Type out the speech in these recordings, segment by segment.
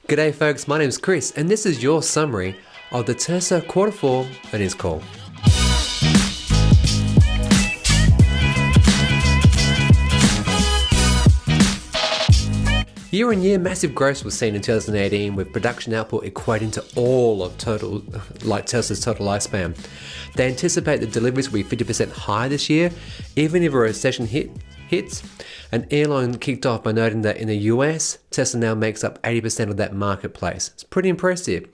G'day folks, my name's Chris and this is your summary of the Tesla Quarter 4 earnings call. Year-on-year massive growth was seen in 2018 with production output equating to all of Tesla's total lifespan. They anticipate the deliveries will be 50% higher this year, even if a recession hits. And Elon kicked off by noting that in the US, Tesla now makes up 80% of that marketplace. It's pretty impressive.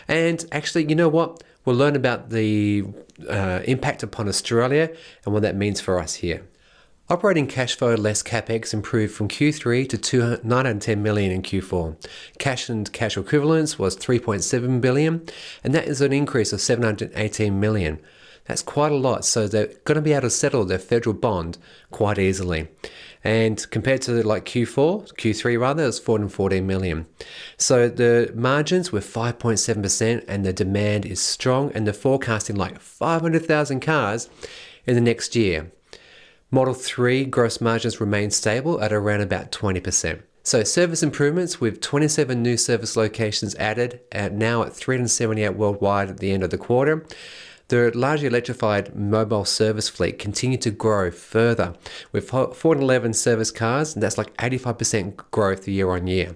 And actually, you know what? We'll learn about the impact upon Australia and what that means for us here. Operating cash flow less capex improved from Q3 to $910 million in Q4. Cash and cash equivalents was $3.7 billion, and that is an increase of $718 million. That's quite a lot, so they're going to be able to settle their federal bond quite easily. And compared to like Q3 rather, it's $414 million. So the margins were 5.7% and the demand is strong and they're forecasting like 500,000 cars in the next year. Model 3 gross margins remain stable at around about 20%. So service improvements with 27 new service locations added, now at 378 worldwide at the end of the quarter. The largely electrified mobile service fleet continued to grow further with 411 service cars, and that's like 85% growth year on year.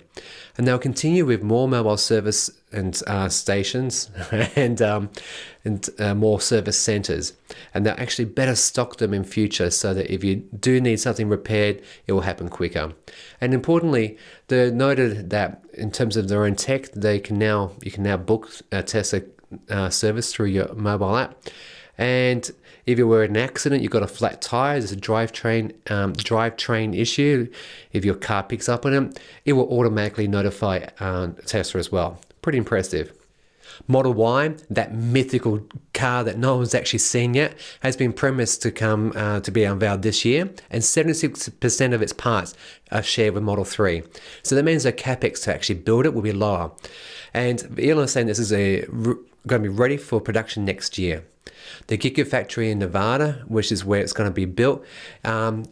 And they'll continue with more mobile service and stations and more service centers. And they'll actually better stock them in future so that if you do need something repaired, it will happen quicker. And importantly, they noted that in terms of their own tech, you can now book a Tesla service through your mobile app. And if you were in an accident, you've got a flat tire, there's a drivetrain issue, if your car picks up on it, it will automatically notify Tesla as well. Pretty impressive. Model Y, that mythical car that no one's actually seen yet, has been premised to come to be unveiled this year, and 76% of its parts are shared with Model 3. So that means the capex to actually build it will be lower. And Elon is saying this is going to be ready for production next year. The Gigafactory in Nevada, which is where it's going to be built,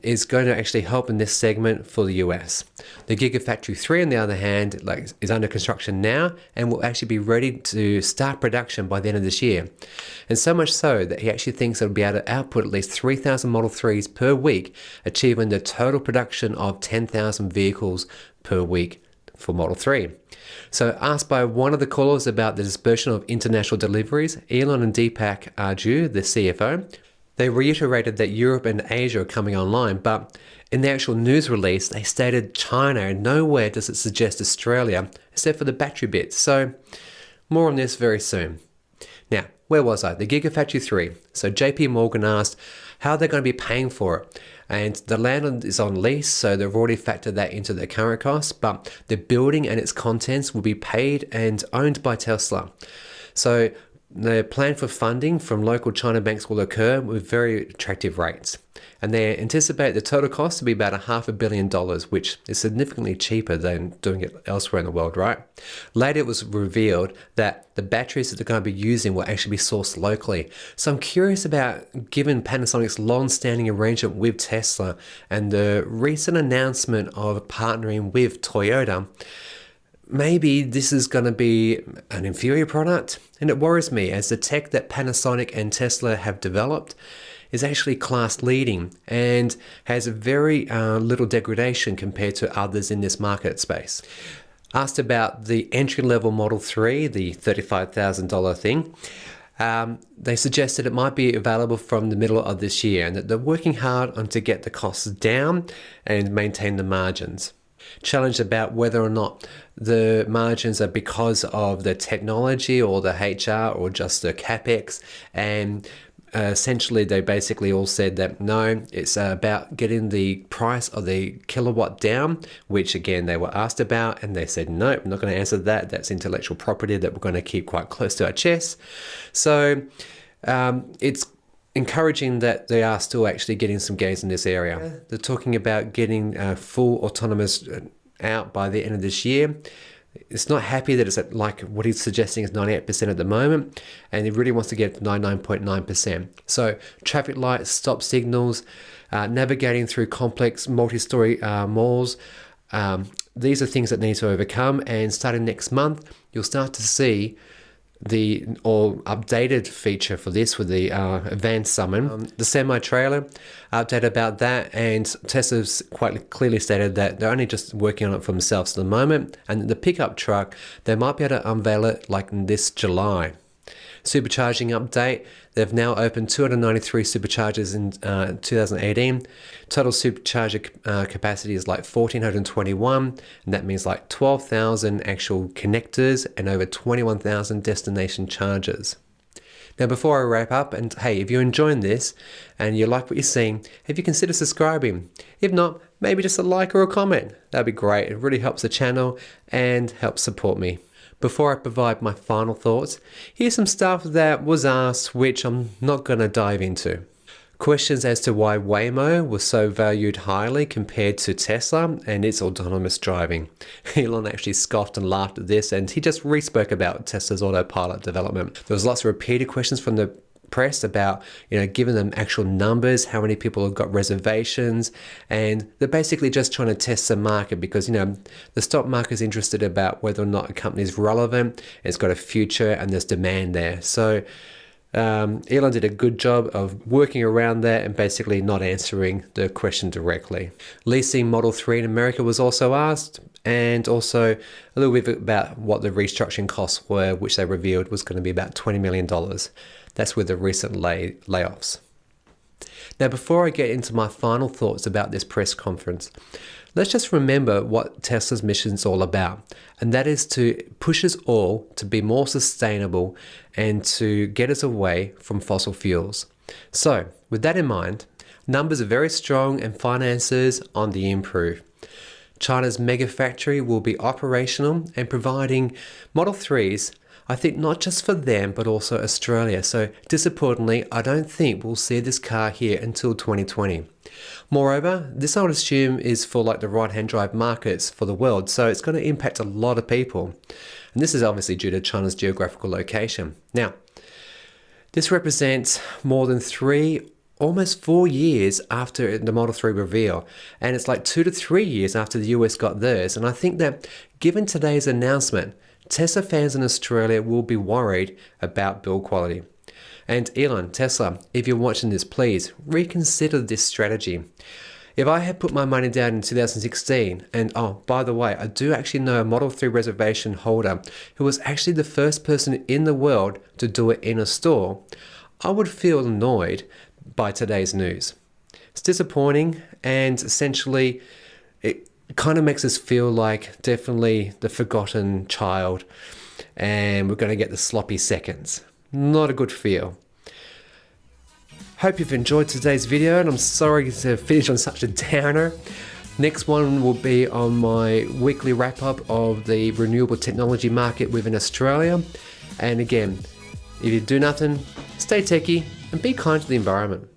is going to actually help in this segment for the US. The Gigafactory 3, on the other hand, is under construction now and will actually be ready to start production by the end of this year. And so much so that he actually thinks it'll be able to output at least 3,000 Model 3s per week, achieving the total production of 10,000 vehicles per week for Model 3. So asked by one of the callers about the dispersion of international deliveries, Elon and Deepak Arju, the CFO, they reiterated that Europe and Asia are coming online, but in the actual news release, they stated China, and nowhere does it suggest Australia, except for the battery bits. So more on this very soon. Now, where was I? The Gigafactory 3. So JP Morgan asked how they're going to be paying for it. And the land is on lease, so they've already factored that into their current costs, but the building and its contents will be paid and owned by Tesla. So the plan for funding from local China banks will occur with very attractive rates. And they anticipate the total cost to be about $500 million, which is significantly cheaper than doing it elsewhere in the world, right? Later, it was revealed that the batteries that they're going to be using will actually be sourced locally. So I'm curious about, given Panasonic's long-standing arrangement with Tesla and the recent announcement of partnering with Toyota, maybe this is going to be an inferior product. And it worries me, as the tech that Panasonic and Tesla have developed is actually class leading and has very little degradation compared to others in this market space. Asked about the entry-level Model 3, the $35,000 thing, they suggested it might be available from the middle of this year and that they're working hard on to get the costs down and maintain the margins. Challenged about whether or not the margins are because of the technology or the HR or just the capex, and essentially they basically all said that no, it's about getting the price of the kilowatt down, which again they were asked about and they said no, I'm not going to answer that. That's intellectual property that we're going to keep quite close to our chest. So it's encouraging that they are still actually getting some gains in this area. They're talking about getting full autonomous out by the end of this year. It's not happy that it's at like what he's suggesting is 98% at the moment, and he really wants to get 99.9%. So traffic lights, stop signals, navigating through complex multi-story malls, these are things that need to overcome, and starting next month, you'll start to see the updated feature for this with the advanced summon, the semi-trailer update about that, and Tesla's quite clearly stated that they're only just working on it for themselves at the moment, and the pickup truck, they might be able to unveil it like this July. Supercharging update, they've now opened 293 superchargers in 2018. Total supercharger capacity is like 1,421, and that means like 12,000 actual connectors and over 21,000 destination chargers. Now, before I wrap up, and hey, if you're enjoying this and you like what you're seeing, have you considered subscribing? If not, maybe just a like or a comment. That'd be great. It really helps the channel and helps support me. Before I provide my final thoughts, here's some stuff that was asked which I'm not going to dive into. Questions as to why Waymo was so valued highly compared to Tesla and its autonomous driving. Elon actually scoffed and laughed at this, and he just re-spoke about Tesla's autopilot development. There was lots of repeated questions from the press about, giving them actual numbers, how many people have got reservations, and they're basically just trying to test the market because, the stock market is interested about whether or not a company is relevant, it's got a future, and there's demand there. So Elon did a good job of working around that and basically not answering the question directly. Leasing Model 3 in America was also asked, and also a little bit about what the restructuring costs were, which they revealed was going to be about $20 million. That's with the recent layoffs. Now, before I get into my final thoughts about this press conference, let's just remember what Tesla's mission is all about, and that is to push us all to be more sustainable and to get us away from fossil fuels. So, with that in mind, numbers are very strong and finances on the improve. China's mega factory will be operational and providing Model 3s, I think not just for them, but also Australia. So disappointingly, I don't think we'll see this car here until 2020. Moreover, this I would assume is for like the right-hand drive markets for the world. So it's going to impact a lot of people. And this is obviously due to China's geographical location. Now, this represents more than almost 4 years after the Model 3 reveal. And it's like 2 to 3 years after the US got theirs. And I think that given today's announcement, Tesla fans in Australia will be worried about build quality. And Elon, Tesla, if you're watching this, please reconsider this strategy. If I had put my money down in 2016, and oh, by the way, I do actually know a Model 3 reservation holder who was actually the first person in the world to do it in a store, I would feel annoyed by today's news. It's disappointing, and essentially it kind of makes us feel like definitely the forgotten child, and we're going to get the sloppy seconds. Not a good feel. Hope you've enjoyed today's video, and I'm sorry to finish on such a downer. Next one will be on my weekly wrap up of the renewable technology market within Australia. And again, if you do nothing, stay techie and be kind to the environment.